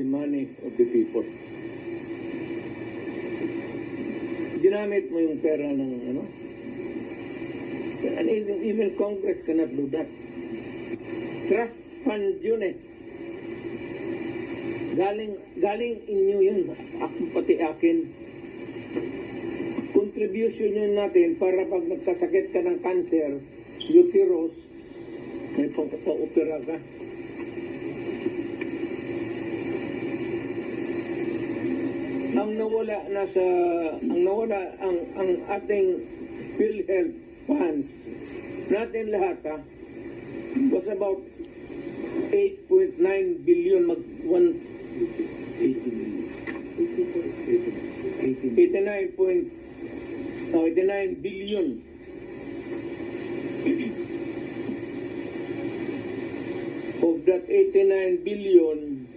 the money of the people. Ginamit mo yung pera ng ano? And even Congress cannot do that. Trust fund yun eh. Galing inyo yun. Ako pati akin. Contribution yun natin para pag nagkasakit ka ng cancer, uterus, may pang-opera ka. Ang ating PhilHealth funds natin lahat was about 8.9 billion 89 billion. Of that 89 billion,